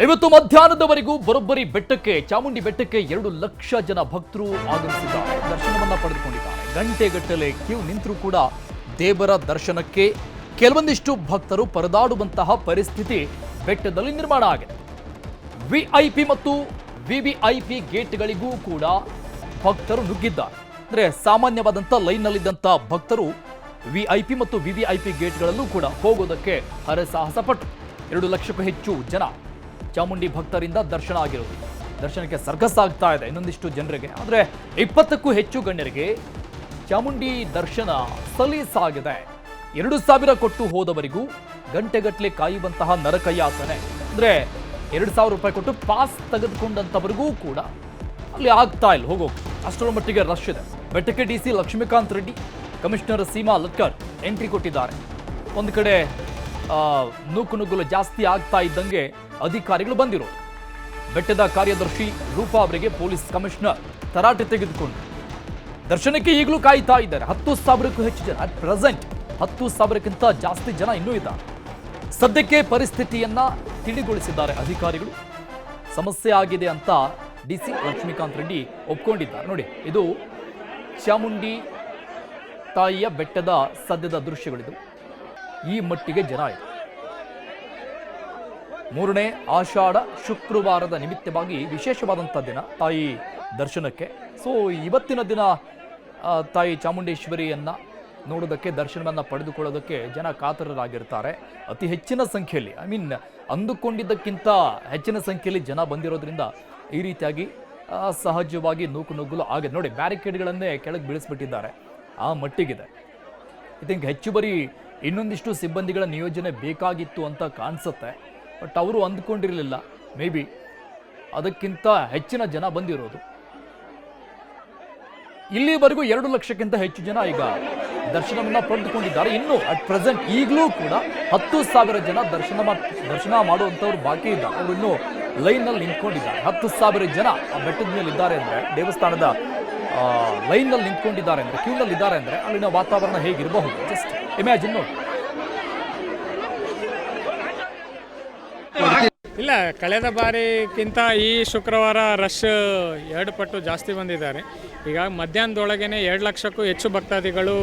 ಇವತ್ತು ಮಧ್ಯಾಹ್ನದವರೆಗೂ ಬರೋಬ್ಬರಿ ಬೆಟ್ಟಕ್ಕೆ ಚಾಮುಂಡಿ ಬೆಟ್ಟಕ್ಕೆ 2 ಲಕ್ಷ ಜನ ಭಕ್ತರು ಆಗಮಿಸಿದ್ದಾರೆ, ದರ್ಶನವನ್ನ ಪಡೆದುಕೊಂಡಿದ್ದಾರೆ. ಗಂಟೆಗಟ್ಟಲೆ ಕ್ಯೂ ನಿಂತರೂ ಕೂಡ ದೇವರ ದರ್ಶನಕ್ಕೆ ಕೆಲವೊಂದಿಷ್ಟು ಭಕ್ತರು ಪರದಾಡುವಂತಹ ಪರಿಸ್ಥಿತಿ ಬೆಟ್ಟದಲ್ಲಿ ನಿರ್ಮಾಣ ಆಗಿದೆ. ವಿಐಪಿ ಮತ್ತು ವಿವಿಐಪಿ ಗೇಟ್ಗಳಿಗೂ ಕೂಡ ಭಕ್ತರು ನುಗ್ಗಿದ್ದಾರೆ. ಅಂದ್ರೆ ಸಾಮಾನ್ಯವಾದಂಥ ಲೈನ್ನಲ್ಲಿದ್ದಂಥ ಭಕ್ತರು ವಿಐಪಿ ಮತ್ತು ವಿವಿಐಪಿ ಗೇಟ್ಗಳಲ್ಲೂ ಕೂಡ ಹೋಗೋದಕ್ಕೆ ಹರಸಾಹಸ ಪಟ್ಟರು. 2 ಲಕ್ಷಕ್ಕೂ ಹೆಚ್ಚು ಜನ ಚಾಮುಂಡಿ ಭಕ್ತರಿಂದ ದರ್ಶನ ಆಗಿರೋದು. ದರ್ಶನಕ್ಕೆ ಸರ್ಕಸ್ ಆಗ್ತಾ ಇದೆ ಇನ್ನೊಂದಿಷ್ಟು ಜನರಿಗೆ. ಆದರೆ 20ಕ್ಕೂ ಹೆಚ್ಚು ಗಣ್ಯರಿಗೆ ಚಾಮುಂಡಿ ದರ್ಶನ ಸಲೀಸಾಗಿದೆ. 2,000 ಕೊಟ್ಟು ಹೋದವರಿಗೂ ಗಂಟೆಗಟ್ಟಲೆ ಕಾಯುವಂತಹ ನರಕಯಾತನೆ, ಅಂದರೆ 2,000 ರೂಪಾಯಿ ಕೊಟ್ಟು ಪಾಸ್ ತೆಗೆದುಕೊಂಡಂಥವರಿಗೂ ಕೂಡ ಅಲ್ಲಿ ಆಗ್ತಾ ಇಲ್ಲ ಹೋಗೋಕೆ, ಅಷ್ಟರ ಮಟ್ಟಿಗೆ ರಶ್ ಇದೆ. ಬೆಟ್ಟಕ್ಕೆ DC Lakshmikant Reddy, commissioner Seema Lakkar entry ಕೊಟ್ಟಿದ್ದಾರೆ. ಒಂದು ಕಡೆ ನೂಕುನುಗ್ಗಲು ಜಾಸ್ತಿ ಆಗ್ತಾ ಇದ್ದಂಗೆ ಅಧಿಕಾರಿಗಳು ಬಂದಿರೋದು. ಬೆಟ್ಟದ ಕಾರ್ಯದರ್ಶಿ ರೂಪಾ ಅವರಿಗೆ ಪೊಲೀಸ್ ಕಮಿಷನರ್ ತರಾಟೆ ತೆಗೆದುಕೊಂಡು ದರ್ಶನಕ್ಕೆ ಈಗಲೂ ಕಾಯ್ತಾ ಇದ್ದಾರೆ. 10,000ಕ್ಕೂ ಹೆಚ್ಚು ಜನ, ಅಟ್ ಪ್ರೆಸೆಂಟ್ 10,000ಕ್ಕಿಂತ ಜಾಸ್ತಿ ಜನ ಇನ್ನೂ ಇದ್ದಾರೆ. ಸದ್ಯಕ್ಕೆ ಪರಿಸ್ಥಿತಿಯನ್ನ ತಿಳಿಗೊಳಿಸಿದ್ದಾರೆ ಅಧಿಕಾರಿಗಳು. ಸಮಸ್ಯೆ ಆಗಿದೆ ಅಂತ ಡಿಸಿ ಲಕ್ಷ್ಮೀಕಾಂತ್ ರೆಡ್ಡಿ ಒಪ್ಕೊಂಡಿದ್ದಾರೆ. ನೋಡಿ, ಇದು ಚಾಮುಂಡಿ ತಾಯಿಯ ಬೆಟ್ಟದ ಸದ್ಯದ ದೃಶ್ಯಗಳಿದು. ಈ ಮಟ್ಟಿಗೆ ಜನ ಇದೆ. 3ನೇ ಆಷಾಢ ಶುಕ್ರವಾರದ ನಿಮಿತ್ತವಾಗಿ ವಿಶೇಷವಾದಂಥ ದಿನ ತಾಯಿ ದರ್ಶನಕ್ಕೆ. ಸೊ ಇವತ್ತಿನ ದಿನ ತಾಯಿ ಚಾಮುಂಡೇಶ್ವರಿಯನ್ನ ನೋಡೋದಕ್ಕೆ, ದರ್ಶನವನ್ನು ಪಡೆದುಕೊಳ್ಳೋದಕ್ಕೆ ಜನ ಕಾತರರಾಗಿರ್ತಾರೆ. ಅತಿ ಹೆಚ್ಚಿನ ಸಂಖ್ಯೆಯಲ್ಲಿ, ಅಂದುಕೊಂಡಿದ್ದಕ್ಕಿಂತ ಹೆಚ್ಚಿನ ಸಂಖ್ಯೆಯಲ್ಲಿ ಜನ ಬಂದಿರೋದ್ರಿಂದ ಈ ರೀತಿಯಾಗಿ ಸಹಜವಾಗಿ ನೂಕುನುಗ್ಗಲು ಆಗಿದೆ. ನೋಡಿ, ಬ್ಯಾರಿಕೇಡ್ಗಳನ್ನೇ ಕೆಳಗೆ ಬೀಳಿಸ್ಬಿಟ್ಟಿದ್ದಾರೆ, ಆ ಮಟ್ಟಿಗಿದೆ. ಐ ಥಿಂಕ್ ಹೆಚ್ಚುವರಿ ಇನ್ನೊಂದಿಷ್ಟು ಸಿಬ್ಬಂದಿಗಳ ನಿಯೋಜನೆ ಬೇಕಾಗಿತ್ತು ಅಂತ ಕಾಣಿಸುತ್ತೆ. ಬಟ್ ಅವರು ಅಂದ್ಕೊಂಡಿರಲಿಲ್ಲ, ಮೇ ಬಿ ಅದಕ್ಕಿಂತ ಹೆಚ್ಚಿನ ಜನ ಬಂದಿರೋದು. ಇಲ್ಲಿವರೆಗೂ 2 ಲಕ್ಷಕ್ಕಿಂತ ಹೆಚ್ಚು ಜನ ಈಗ ದರ್ಶನವನ್ನ ಪಡೆದುಕೊಂಡಿದ್ದಾರೆ. ಇನ್ನು ಅಟ್ ಪ್ರೆಸೆಂಟ್ ಈಗಲೂ ಕೂಡ 10,000 ಜನ ದರ್ಶನ ಮಾಡುವಂಥವ್ರು ಬಾಕಿ ಇದ್ದಾರೆ. ಅವರು ಇನ್ನೂ ಲೈನ್ನಲ್ಲಿ ನಿಂತ್ಕೊಂಡಿದ್ದಾರೆ. 10,000 ಜನ ಆ ಬೆಟ್ಟದ ಮೇಲೆ ಇದ್ದಾರೆ ಅಂದರೆ, ದೇವಸ್ಥಾನದ ಲೈನ್ನಲ್ಲಿ ನಿಂತ್ಕೊಂಡಿದ್ದಾರೆ ಅಂದರೆ, ಕ್ಯೂನಲ್ಲಿ ಇದ್ದಾರೆ ಅಂದರೆ ಅಲ್ಲಿನ ವಾತಾವರಣ ಹೇಗಿರಬಹುದು ಜಸ್ಟ್ ಇಮ್ಯಾಜಿನ್ ನೋಡಿ. ಇಲ್ಲ, ಕಳೆದ ಬಾರಿಗಿಂತ ಈ ಶುಕ್ರವಾರ ರಶ್ 2 ಪಟ್ಟು ಜಾಸ್ತಿ ಬಂದಿದ್ದಾರೆ. ಈಗ ಮಧ್ಯಾಹ್ನದೊಳಗೇ 2 ಲಕ್ಷಕ್ಕೂ ಹೆಚ್ಚು ಭಕ್ತಾದಿಗಳು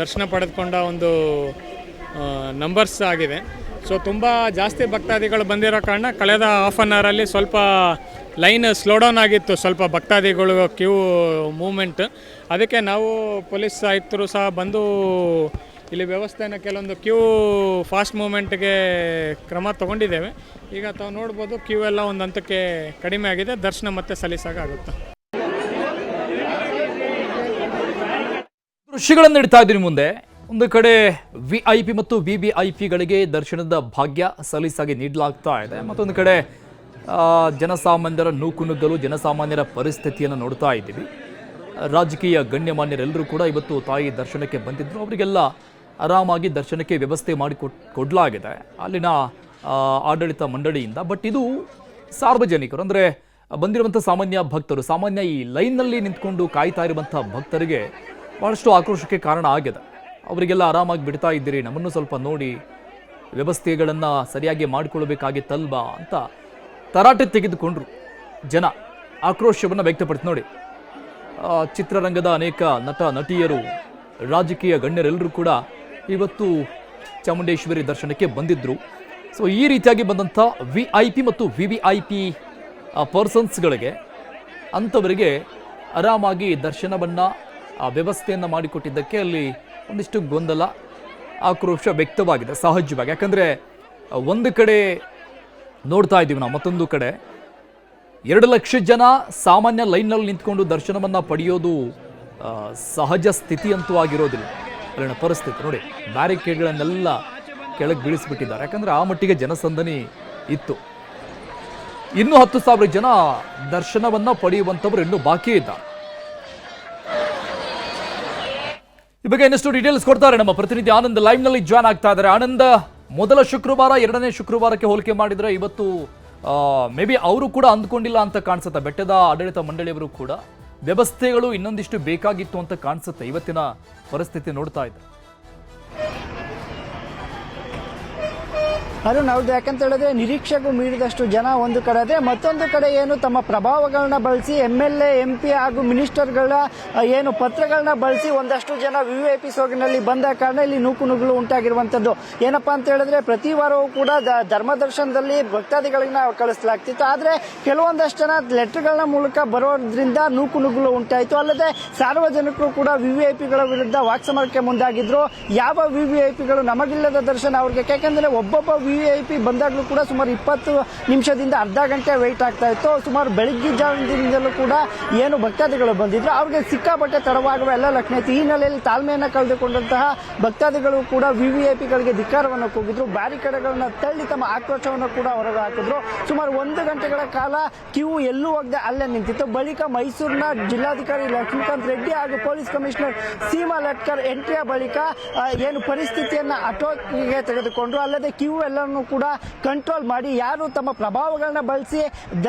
ದರ್ಶನ ಪಡೆದುಕೊಂಡ ಒಂದು ನಂಬರ್ಸ್ ಆಗಿದೆ. ಸೊ ತುಂಬ ಜಾಸ್ತಿ ಭಕ್ತಾದಿಗಳು ಬಂದಿರೋ ಕಾರಣ ಕಳೆದ ಹಾಫ್ ಆನ್ ಅವರಲ್ಲಿ ಸ್ವಲ್ಪ ಲೈನ್ ಸ್ಲೋ ಡೌನ್ ಆಗಿತ್ತು, ಸ್ವಲ್ಪ ಭಕ್ತಾದಿಗಳು ಕ್ಯೂ ಮೂವ್ಮೆಂಟ್. ಅದಕ್ಕೆ ನಾವು ಪೊಲೀಸ್ ಆಯುಕ್ತರು ಸಹ ಬಂದು ಇಲ್ಲಿ ವ್ಯವಸ್ಥೆನ ಕೆಲವೊಂದು ಕ್ಯೂ ಫಾಸ್ಟ್ ಮೂವ್ಮೆಂಟ್ಗೆ ಕ್ರಮ ತಗೊಂಡಿದ್ದೇವೆ. ಈಗ ತಾವು ನೋಡ್ಬೋದು, ಕ್ಯೂ ಎಲ್ಲ ಒಂದು ಹಂತಕ್ಕೆ ಕಡಿಮೆ ಆಗಿದೆ, ದರ್ಶನ ಮತ್ತೆ ಸಲೀಸಾಗುತ್ತೆ. ದೃಶ್ಯಗಳನ್ನು ನೀಡ್ತಾ ಇದ್ದೀನಿ ಮುಂದೆ. ಒಂದು ಕಡೆ ವಿಐಪಿ ಮತ್ತು ವಿವಿಐಪಿಗಳಿಗೆ ದರ್ಶನದ ಭಾಗ್ಯ ಸಲೀಸಾಗಿ ನೀಡಲಾಗ್ತಾ ಇದೆ. ಮತ್ತೊಂದು ಕಡೆ ಜನಸಾಮಾನ್ಯರ ನೂಕುನುಗ್ಗಲು, ಜನಸಾಮಾನ್ಯರ ಪರಿಸ್ಥಿತಿಯನ್ನು ನೋಡ್ತಾ ಇದ್ದೀವಿ. ರಾಜಕೀಯ ಗಣ್ಯಮಾನ್ಯರೆಲ್ಲರೂ ಕೂಡ ಇವತ್ತು ತಾಯಿ ದರ್ಶನಕ್ಕೆ ಬಂದಿದ್ದರು. ಅವರಿಗೆಲ್ಲ ಆರಾಮಾಗಿ ದರ್ಶನಕ್ಕೆ ವ್ಯವಸ್ಥೆ ಮಾಡಿ ಕೊಡಲಾಗಿದೆ ಅಲ್ಲಿನ ಆಡಳಿತ ಮಂಡಳಿಯಿಂದ. ಬಟ್ ಇದು ಸಾರ್ವಜನಿಕರು, ಅಂದರೆ ಬಂದಿರುವಂಥ ಸಾಮಾನ್ಯ ಭಕ್ತರು, ಸಾಮಾನ್ಯ ಈ ಲೈನ್ನಲ್ಲಿ ನಿಂತ್ಕೊಂಡು ಕಾಯ್ತಾ ಇರುವಂಥ ಭಕ್ತರಿಗೆ ಭಾಳಷ್ಟು ಆಕ್ರೋಶಕ್ಕೆ ಕಾರಣ ಆಗಿದೆ. ಅವರಿಗೆಲ್ಲ ಆರಾಮಾಗಿ ಬಿಡ್ತಾ ಇದ್ದೀರಿ, ನಮ್ಮನ್ನು ಸ್ವಲ್ಪ ನೋಡಿ, ವ್ಯವಸ್ಥೆಗಳನ್ನು ಸರಿಯಾಗಿ ಮಾಡಿಕೊಳ್ಬೇಕಾಗಿತ್ತಲ್ವಾ ಅಂತ ತರಾಟೆ ತೆಗೆದುಕೊಂಡ್ರು ಜನ. ಆಕ್ರೋಶವನ್ನು ವ್ಯಕ್ತಪಡಿಸಿ ನೋಡಿ. ಚಿತ್ರರಂಗದ ಅನೇಕ ನಟ ನಟಿಯರು, ರಾಜಕೀಯ ಗಣ್ಯರೆಲ್ಲರೂ ಕೂಡ ಇವತ್ತು ಚಾಮುಂಡೇಶ್ವರಿ ದರ್ಶನಕ್ಕೆ ಬಂದಿದ್ದರು. ಸೊ ಈ ರೀತಿಯಾಗಿ ಬಂದಂಥ ವಿಐಪಿ ಮತ್ತು ವಿವಿಐಪಿ ಪರ್ಸನ್ಸ್ಗಳಿಗೆ, ಅಂಥವರಿಗೆ ಆರಾಮಾಗಿ ದರ್ಶನವನ್ನು ವ್ಯವಸ್ಥೆಯನ್ನು ಮಾಡಿಕೊಟ್ಟಿದ್ದಕ್ಕೆ ಅಲ್ಲಿ ಒಂದಿಷ್ಟು ಗೊಂದಲ, ಆಕ್ರೋಶ ವ್ಯಕ್ತವಾಗಿದೆ ಸಹಜವಾಗಿ. ಯಾಕಂದರೆ ಒಂದು ಕಡೆ ನೋಡ್ತಾ ಇದ್ದೀವಿ ನಾವು, ಮತ್ತೊಂದು ಕಡೆ 2 ಲಕ್ಷ ಜನ ಸಾಮಾನ್ಯ ಲೈನ್ನಲ್ಲಿ ನಿಂತ್ಕೊಂಡು ದರ್ಶನವನ್ನು ಪಡೆಯೋದು ಸಹಜ ಸ್ಥಿತಿ ಅಂತೂ ಆಗಿರೋದಿಲ್ಲ. ಅಲ್ಲಿನ ಪರಿಸ್ಥಿತಿ ನೋಡಿ, ಬ್ಯಾರಿಕೇಡ್ಗಳನ್ನೆಲ್ಲ ಕೆಳಗೆ ಬೀಳಿಸ್ಬಿಟ್ಟಿದ್ದಾರೆ. ಯಾಕಂದರೆ ಆ ಮಟ್ಟಿಗೆ ಜನಸಂದಣಿ ಇತ್ತು. ಇನ್ನೂ 10,000 ಜನ ದರ್ಶನವನ್ನು ಪಡೆಯುವಂಥವ್ರು ಇನ್ನೂ ಬಾಕಿ ಇದ್ದಾರೆ. ಈ ಬಗ್ಗೆ ಇನ್ನಷ್ಟು ಡೀಟೇಲ್ಸ್ ಕೊಡ್ತಾರೆ ನಮ್ಮ ಪ್ರತಿನಿಧಿ ಆನಂದ್. ಲೈವ್ನಲ್ಲಿ ಜಾಯ್ನ್ ಆಗ್ತಾ ಇದ್ದಾರೆ. ಆನಂದ್, ಮೊದಲ ಶುಕ್ರವಾರ 2ನೇ ಶುಕ್ರವಾರಕ್ಕೆ ಹೋಲಿಕೆ ಮಾಡಿದರೆ ಇವತ್ತು ಮೇ ಬಿ ಅವರು ಕೂಡ ಅಂದ್ಕೊಂಡಿಲ್ಲ ಅಂತ ಕಾಣಿಸುತ್ತೆ. ಬೆಟ್ಟದ ಆಡಳಿತ ಮಂಡಳಿಯವರು ಕೂಡ ವ್ಯವಸ್ಥೆಗಳು ಇನ್ನೊಂದಿಷ್ಟು ಬೇಕಾಗಿತ್ತು ಅಂತ ಕಾಣಿಸುತ್ತೆ ಇವತ್ತಿನ ಪರಿಸ್ಥಿತಿ ನೋಡ್ತಾ ಇದ್ದೆ. ಅರುಣ್, ಹೌದು. ಯಾಕಂತ ಹೇಳಿದ್ರೆ ನಿರೀಕ್ಷೆಗೂ ಮೀರಿದಷ್ಟು ಜನ ಒಂದು ಕಡೆ ಇದೆ, ಮತ್ತೊಂದು ಕಡೆ ಏನು ತಮ್ಮ ಪ್ರಭಾವಗಳನ್ನ ಬಳಸಿ MLA MP ಹಾಗೂ ಮಿನಿಸ್ಟರ್ಗಳ ಏನು ಪತ್ರಗಳನ್ನ ಬಳಸಿ ಒಂದಷ್ಟು ಜನ VIP ಸೋಗಿನಲ್ಲಿ ಬಂದ ಕಾರಣ ಇಲ್ಲಿ ನೂಕುನುಗ್ಗಲು ಉಂಟಾಗಿರುವಂತದ್ದು. ಏನಪ್ಪಾ ಅಂತ ಹೇಳಿದ್ರೆ ಪ್ರತಿ ವಾರವೂ ಕೂಡ ಧರ್ಮದರ್ಶನದಲ್ಲಿ ಭಕ್ತಾದಿಗಳನ್ನ ಕಳಿಸಲಾಗ್ತಿತ್ತು. ಆದ್ರೆ ಕೆಲವೊಂದಷ್ಟು ಜನ ಲೆಟರ್ಗಳ ಮೂಲಕ ಬರೋದ್ರಿಂದ ನೂಕುನುಗ್ಗಲು ಉಂಟಾಯಿತು. ಅಲ್ಲದೆ ಸಾರ್ವಜನಿಕರು ಕೂಡ VVIPಗಳ ವಿರುದ್ಧ ವಾಕ್ಸಮರಕ್ಕೆ ಮುಂದಾಗಿದ್ರು. ಯಾವ VVIPಗಳು ನಮಗಿಲ್ಲದ ದರ್ಶನ ಅವ್ರಿಗೆ, ಯಾಕೆಂದ್ರೆ ಒಬ್ಬೊಬ್ಬ VIP ಬಂದಾಗಲೂ ಕೂಡ ಸುಮಾರು 20 ನಿಮಿಷದಿಂದ ಅರ್ಧ ಗಂಟೆ ವೆಯ್ಟ್ ಆಗ್ತಾ ಇತ್ತು. ಸುಮಾರು ಬೆಳಿಗ್ಗೆ ಜಾವದಿಂದಲೂ ಕೂಡ ಏನು ಭಕ್ತಾದಿಗಳು ಬಂದಿದ್ರು ಅವ್ರಿಗೆ ಸಿಕ್ಕಾಪಟ್ಟೆ ತಡವಾಗುವ ಎಲ್ಲ ಲಕ್ಷಣ ಇತ್ತು. ಈ ನೆಲೆಯಲ್ಲಿ ತಾಳ್ಮೆಯನ್ನು ಕಳೆದುಕೊಂಡಂತಹ ಭಕ್ತಾದಿಗಳು ಕೂಡ VVIPಗಳಿಗೆ ಧಿಕ್ಕಾರವನ್ನು ಕೂಗಿದ್ರು. ಬ್ಯಾರಿಕೇಡ್ಗಳನ್ನ ತಳ್ಳಿ ತಮ್ಮ ಆಕ್ರೋಶವನ್ನು ಕೂಡ ಹೊರಗೆ ಹಾಕಿದ್ರು. ಸುಮಾರು 1 ಗಂಟೆಗಳ ಕಾಲ ಕ್ಯೂ ಎಲ್ಲೂ ಹೋಗದೆ ಅಲ್ಲೇ ನಿಂತಿತ್ತು. ಬಳಿಕ ಮೈಸೂರಿನ ಜಿಲ್ಲಾಧಿಕಾರಿ ಲಕ್ಷ್ಮೀಕಾಂತ್ ರೆಡ್ಡಿ ಹಾಗೂ ಪೊಲೀಸ್ ಕಮಿಷನರ್ ಸೀಮಾ ಲಟ್ಕರ್ ಎಂಟ್ರಿಯ ಬಳಿಕ ಏನು ಪರಿಸ್ಥಿತಿಯನ್ನ ಹತೋಟಿಗೆ ತೆಗೆದುಕೊಂಡ್ರು. ಅಲ್ಲದೆ ಕ್ಯೂ ಎಲ್ಲವನ್ನು ಕೂಡ ಕಂಟ್ರೋಲ್ ಮಾಡಿ ಯಾರು ತಮ್ಮ ಪ್ರಭಾವಗಳನ್ನ ಬಳಸಿ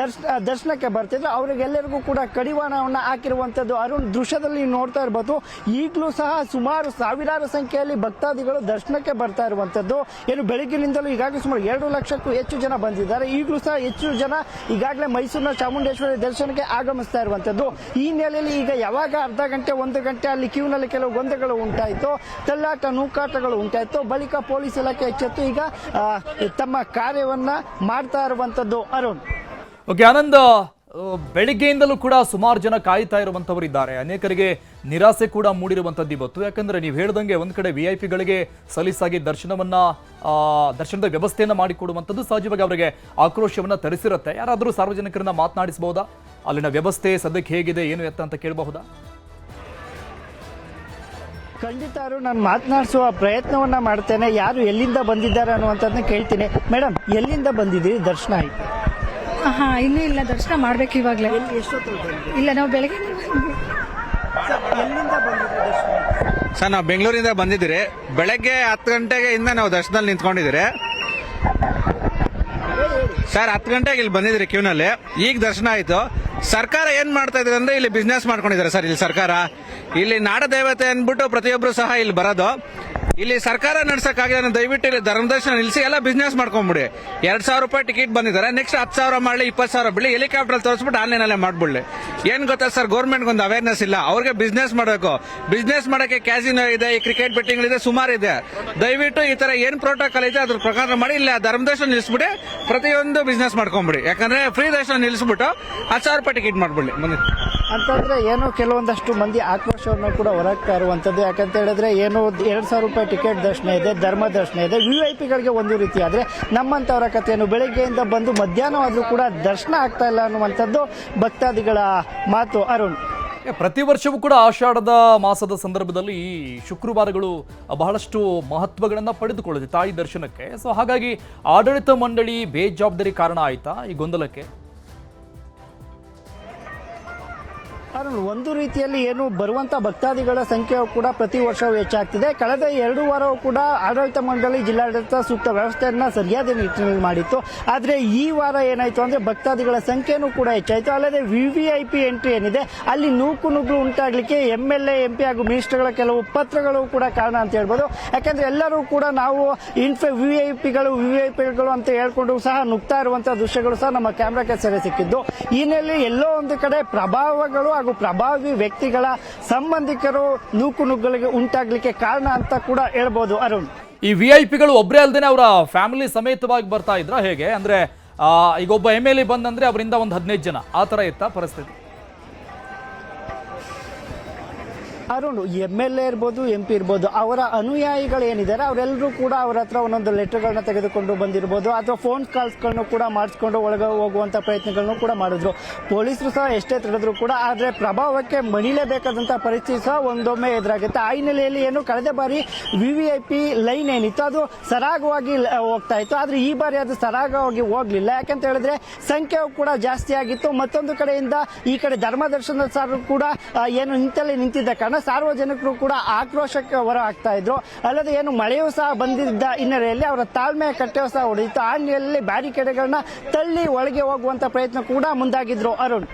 ದರ್ಶನಕ್ಕೆ ಬರ್ತಿದ್ರು ಅವರಿಗೆಲ್ಲರಿಗೂ ಕೂಡ ಕಡಿವಾಣವನ್ನ ಹಾಕಿರುವಂತದ್ದು. ಅರುಣ್, ದೃಶ್ಯದಲ್ಲಿ ನೋಡ್ತಾ ಇರಬಹುದು, ಈಗಲೂ ಸಹ ಸುಮಾರು ಸಾವಿರಾರು ಸಂಖ್ಯೆಯಲ್ಲಿ ಭಕ್ತಾದಿಗಳು ದರ್ಶನಕ್ಕೆ ಬರ್ತಾ ಇರುವಂತದ್ದು. ಏನು ಬೆಳಗ್ಗಿನಿಂದಲೂ ಈಗಾಗಲೇ ಸುಮಾರು 2 ಲಕ್ಷಕ್ಕೂ ಹೆಚ್ಚು ಜನ ಬಂದಿದ್ದಾರೆ. ಈಗಲೂ ಸಹ ಹೆಚ್ಚು ಜನ ಈಗಾಗಲೇ ಮೈಸೂರಿನ ಚಾಮುಂಡೇಶ್ವರಿ ದರ್ಶನಕ್ಕೆ ಆಗಮಿಸ್ತಾ ಇರುವಂತದ್ದು. ಈ ನೆಲೆಯಲ್ಲಿ ಈಗ ಯಾವಾಗ ಅರ್ಧ ಗಂಟೆ 1 ಗಂಟೆ ಅಲ್ಲಿ ಕ್ಯೂನಲ್ಲಿ ಕೆಲವು ಗೊಂದಲಗಳು ಉಂಟಾಯಿತು, ತಳ್ಳಾಟ ನೂಕಾಟಗಳು ಉಂಟಾಯಿತು. ಬಳಿಕ ಪೊಲೀಸ್ ಇಲಾಖೆ ಎಚ್ಚೆತ್ತು ಈಗ ತಮ್ಮ ಕಾರ್ಯವನ್ನ ಮಾಡ್ತಾ ಇರುವಂತದ್ದು. ಅರುಣ್, ಓಕೆ ಆನಂದ್, ಬೆಳಿಗ್ಗೆಯಿಂದಲೂ ಕೂಡ ಸುಮಾರು ಜನ ಕಾಯ್ತಾ ಇರುವಂತವರು ಇದ್ದಾರೆ. ಅನೇಕರಿಗೆ ನಿರಾಸೆ ಕೂಡ ಮೂಡಿರುವಂತದ್ದು ಇವತ್ತು. ಯಾಕಂದ್ರೆ ನೀವು ಹೇಳ್ದಂಗೆ ಒಂದ್ ಕಡೆ VIPಗಳಿಗೆ ಸಲೀಸಾಗಿ ದರ್ಶನದ ವ್ಯವಸ್ಥೆಯನ್ನ ಮಾಡಿಕೊಡುವಂಥದ್ದು ಸಹಜವಾಗಿ ಅವರಿಗೆ ಆಕ್ರೋಶವನ್ನ ತರಿಸಿರುತ್ತೆ. ಯಾರಾದರೂ ಸಾರ್ವಜನಿಕರನ್ನ ಮಾತನಾಡಿಸಬಹುದಾ? ಅಲ್ಲಿನ ವ್ಯವಸ್ಥೆ ಸದ್ಯಕ್ಕೆ ಹೇಗಿದೆ, ಏನು ಎತ್ತ ಅಂತ ಕೇಳಬಹುದಾ? ಖಂಡಿತ ನಾನು ಮಾತನಾಡಿಸುವ ಪ್ರಯತ್ನವನ್ನ ಮಾಡ್ತೇನೆ. ಯಾರು ಎಲ್ಲಿಂದ ಬಂದಿದ್ದಾರೆ ಅನ್ನುವಂಥದ್ದನ್ನ ಕೇಳ್ತೀನಿ. ಮೇಡಮ್, ಎಲ್ಲಿಂದ ಬಂದಿದ್ದೀರಿ? ದರ್ಶನ ಆಯ್ತು? ಇನ್ನೂ ಇಲ್ಲ, ದರ್ಶನ ಮಾಡ್ಬೇಕು ಇವಾಗಲೇ. ಇಲ್ಲ, ನಾವು ಬೆಳಗ್ಗೆ ಎಲ್ಲಿಂದ ಬಂದಿದ್ದೀರಿ ದರ್ಶನ? ಸರ್, ನಾವು ಬೆಂಗಳೂರಿಂದ ಬಂದಿದ್ದೀರಿ. ಬೆಳಗ್ಗೆ 10 ಗಂಟೆಗೆ ಇಂದ ನಾವು ದರ್ಶನದಲ್ಲಿ ನಿಂತ್ಕೊಂಡಿದ್ದೀರಿ ಸರ್. 10 ಗಂಟೆಗೆ ಇಲ್ಲಿ ಬಂದಿದ್ದೀರಿ ಕ್ಯೂನಲ್ಲಿ. ಈಗ ದರ್ಶನ ಆಯ್ತು. ಸರ್ಕಾರ ಏನ್ ಮಾಡ್ತಾ ಇದ್ದಾರೆ ಅಂದ್ರೆ ಇಲ್ಲಿ ಬಿಸ್ನೆಸ್ ಮಾಡ್ಕೊಂಡಿದ್ದಾರೆ ಸರ್. ಇಲ್ಲಿ ಸರ್ಕಾರ ಇಲ್ಲಿ ನಾಡ ದೇವತೆ ಅಂದ್ಬಿಟ್ಟು ಪ್ರತಿಯೊಬ್ಬರು ಸಹ ಇಲ್ಲಿ ಬರೋದು. ಇಲ್ಲಿ ಸರ್ಕಾರ ನಡ್ಸಕ್ಕಾಗಿಲ್ಲ, ದಯವಿಟ್ಟು ಇಲ್ಲಿ ಧರ್ಮದರ್ಶನ ನಿಲ್ಲಿಸಿ ಎಲ್ಲ ಬಿಸ್ನೆಸ್ ಮಾಡ್ಕೊಂಡ್ಬಿಡಿ. 2,000 ರೂಪಾಯಿ ಟಿಕೆಟ್ ಬಂದಿದ್ದಾರೆ, ನೆಕ್ಸ್ಟ್ 10,000 ಮಾಡಲಿ, 20,000 ಬಿಡಲಿ, ಹೆಲಿಕಾಪ್ಟರ್ ತೋರಿಸ್ಬಿಟ್ಟು ಆನ್ಲೈನ್ ಅಲ್ಲೇ ಮಾಡ್ಬಿಡ್ಲಿ. ಏನ್ ಗೊತ್ತಾ ಸರ್, ಗೌರ್ಮೆಂಟ್ ಒಂದು ಅವೇರ್ನೆಸ್ ಇಲ್ಲ. ಅವ್ರಿಗೆ ಬಿಸ್ನೆಸ್ ಮಾಡಬೇಕು. ಬಿಸ್ನೆಸ್ ಮಾಡಕ್ಕೆ ಕ್ಯಾಸಿನೋ ಇದೆ, ಈ ಕ್ರಿಕೆಟ್ ಬೆಟ್ಟಿಂಗ್ ಇದೆ, ಸುಮಾರು ಇದೆ. ದಯವಿಟ್ಟು ಈ ತರ ಏನ್ ಪ್ರೋಟೋಕಾಲ್ ಇದೆ ಅದ್ರ ಪ್ರಕಾರ ಮಾಡಿ ಇಲ್ಲ ಧರ್ಮದರ್ಶನ ನಿಲ್ಲಿಸ್ಬಿಡಿ, ಪ್ರತಿಯೊಂದು ಬಿಸ್ನೆಸ್ ಮಾಡ್ಕೊಂಡ್ಬಿಡಿ. ಯಾಕಂದ್ರೆ ಫ್ರೀ ದರ್ಶನ ನಿಲ್ಲಿಸ್ಬಿಟ್ಟು 10,000 ರೂಪಾಯಿ ಟಿಕೆಟ್ ಮಾಡ್ಬಿಡ್ಲಿ ಮುಂದೆ ಅಂತಂದ್ರೆ ಏನು ಕೆಲವೊಂದಷ್ಟು ಮಂದಿ ಆಕ್ರೋಶವನ್ನು ಕೂಡ ಹೊರಗ್ತಾ ಇರುವಂತದ್ದು. ಯಾಕಂತ ಹೇಳಿದ್ರೆ ಏನು 2,000 ರೂಪಾಯಿ ಟಿಕೆಟ್ ದರ್ಶನ ಇದೆ, ಧರ್ಮ ದರ್ಶನ ಇದೆ. VIPಗಳಿಗೆ ಒಂದು ರೀತಿ ಆದ್ರೆ ನಮ್ಮಂತವರ ಕಥೆಯನ್ನು ಬೆಳಗ್ಗೆಯಿಂದ ಬಂದು ಮಧ್ಯಾಹ್ನವಾದ್ರೂ ಕೂಡ ದರ್ಶನ ಆಗ್ತಾ ಇಲ್ಲ ಅನ್ನುವಂಥದ್ದು ಭಕ್ತಾದಿಗಳ ಮಾತು. ಅರುಣ್, ಪ್ರತಿ ವರ್ಷವೂ ಕೂಡ ಆಷಾಢದ ಮಾಸದ ಸಂದರ್ಭದಲ್ಲಿ ಈ ಶುಕ್ರವಾರಗಳು ಬಹಳಷ್ಟು ಮಹತ್ವಗಳನ್ನ ಪಡೆದುಕೊಳ್ಳುತ್ತೆ ತಾಯಿ ದರ್ಶನಕ್ಕೆ. ಸೊ ಹಾಗಾಗಿ ಆಡಳಿತ ಮಂಡಳಿ ಬೇಜವಾಬ್ದಾರಿ ಕಾರಣ ಆಯ್ತಾ ಈ ಗೊಂದಲಕ್ಕೆ? ಅರುಣ್, ಒಂದು ರೀತಿಯಲ್ಲಿ ಏನು ಬರುವಂತ ಭಕ್ತಾದಿಗಳ ಸಂಖ್ಯೆ ಕೂಡ ಪ್ರತಿ ವರ್ಷವೂ ಹೆಚ್ಚಾಗ್ತಿದೆ. ಕಳೆದ 2 ವಾರವೂ ಕೂಡ ಆಡಳಿತ ಮಂಡಳಿ ಜಿಲ್ಲಾಡಳಿತ ಸೂಕ್ತ ವ್ಯವಸ್ಥೆಯನ್ನ ಸರಿಯಾದ ನಿಟ್ಟಿನಲ್ಲಿ ಮಾಡಿತ್ತು. ಆದ್ರೆ ಈ ವಾರ ಏನಾಯ್ತು ಅಂದ್ರೆ ಭಕ್ತಾದಿಗಳ ಸಂಖ್ಯೆನೂ ಕೂಡ ಹೆಚ್ಚಾಯಿತು. ಅಲ್ಲದೆ VVIP ಎಂಟ್ರಿ ಏನಿದೆ ಅಲ್ಲಿ ನೂಕುನುಗ್ಗಲು ಉಂಟಾಗ್ಲಿಕ್ಕೆ MLA MP ಹಾಗೂ ಮಿನಿಸ್ಟರ್ಗಳ ಕೆಲವು ಪತ್ರಗಳು ಕೂಡ ಕಾರಣ ಅಂತ ಹೇಳ್ಬೋದು. ಯಾಕಂದ್ರೆ ಎಲ್ಲರೂ ಕೂಡ ನಾವು VVIPಗಳು ಅಂತ ಹೇಳ್ಕೊಂಡು ಸಹ ನುಗ್ತಾ ಇರುವಂತಹ ದೃಶ್ಯಗಳು ಸಹ ನಮ್ಮ ಕ್ಯಾಮ್ರಾಕ್ಕೆ ಸೆರೆ ಸಿಕ್ಕಿದ್ದು. ಈ ನೆಲೆಯಲ್ಲಿ ಎಲ್ಲೋ ಒಂದು ಕಡೆ ಪ್ರಭಾವಗಳು ಹಾಗೂ ಪ್ರಭಾವಿ ವ್ಯಕ್ತಿಗಳ ಸಂಬಂಧಿಕರು ನೂಕುನುಗ್ಗಲಿಗೆ ಉಂಟಾಗ್ಲಿಕ್ಕೆ ಕಾರಣ ಅಂತ ಕೂಡ ಹೇಳ್ಬೋದು. ಅರುಣ್, ಈ VIPಗಳು ಒಬ್ಬರೇ ಅಲ್ಲದೆ ಅವರ ಫ್ಯಾಮಿಲಿ ಸಮೇತವಾಗಿ ಬರ್ತಾ ಇದ್ರ ಹೇಗೆ? ಅಂದ್ರೆ ಈಗ ಒಬ್ಬ MLA ಬಂದಂದ್ರೆ ಅವರಿಂದ ಒಂದು 15 ಜನ ಆ ತರ ಇತ್ತ ಪರಿಸ್ಥಿತಿ? ಅರುಣ್, MLA ಇರ್ಬೋದು, MP ಇರ್ಬೋದು, ಅವರ ಅನುಯಾಯಿಗಳು ಏನಿದ್ದಾರೆ ಅವರೆಲ್ಲರೂ ಕೂಡ ಅವರ ಹತ್ರ ಒಂದೊಂದು ಲೆಟರ್ಗಳನ್ನ ತೆಗೆದುಕೊಂಡು ಬಂದಿರಬಹುದು ಅಥವಾ ಫೋನ್ ಕಾಲ್ಸ್ಗಳನ್ನು ಕೂಡ ಮಾಡಿಸ್ಕೊಂಡು ಒಳಗೆ ಹೋಗುವಂತ ಪ್ರಯತ್ನಗಳನ್ನು ಕೂಡ ಮಾಡಿದ್ರು. ಪೊಲೀಸರು ಸಹ ಎಷ್ಟೇ ತಡೆದ್ರು ಕೂಡ ಆದ್ರೆ ಪ್ರಭಾವಕ್ಕೆ ಮಣಿಲೇಬೇಕಾದಂತಹ ಪರಿಸ್ಥಿತಿ ಸಹ ಒಂದೊಮ್ಮೆ ಎದುರಾಗುತ್ತೆ. ಆ ಹಿನ್ನೆಲೆಯಲ್ಲಿ ಏನು ಕಳೆದ ಬಾರಿ VVIP ಲೈನ್ ಏನಿತ್ತು ಅದು ಸರಾಗವಾಗಿ ಹೋಗ್ತಾ ಇತ್ತು. ಆದ್ರೆ ಈ ಬಾರಿ ಅದು ಸರಾಗವಾಗಿ ಹೋಗ್ಲಿಲ್ಲ. ಯಾಕಂತ ಹೇಳಿದ್ರೆ ಸಂಖ್ಯೆಯು ಕೂಡ ಜಾಸ್ತಿ ಆಗಿತ್ತು. ಮತ್ತೊಂದು ಕಡೆಯಿಂದ ಈ ಕಡೆ ಧರ್ಮದರ್ಶನದ ಸಾರು ಕೂಡ ಏನು ನಿಂತಲ್ಲೇ ನಿಂತಿದ್ದ ಕಾರಣ ಸಾರ್ವಜನಿಕರು ಕೂಡ ಆಕ್ರೋಶಕ್ಕೆ ಹೊರ ಆಗ್ತಾ ಇದ್ರು. ಅಲ್ಲದೆ ಏನು ಮಳೆಯೂ ಸಹ ಬಂದಿದ್ದ ಹಿನ್ನೆಲೆಯಲ್ಲಿ ಅವರ ತಾಳ್ಮೆಯ ಕಟ್ಟೆಯೂ ಸಹ ಹೊಡೆಯಿತು. ಆ ಹಿನ್ನೆಲೆಯಲ್ಲಿ ಬ್ಯಾರಿಕೇಡ್ಗಳನ್ನ ತಳ್ಳಿ ಒಳಗೆ ಹೋಗುವಂತ ಪ್ರಯತ್ನ ಕೂಡ ಮುಂದಾಗಿದ್ರು. ಅರುಣ್.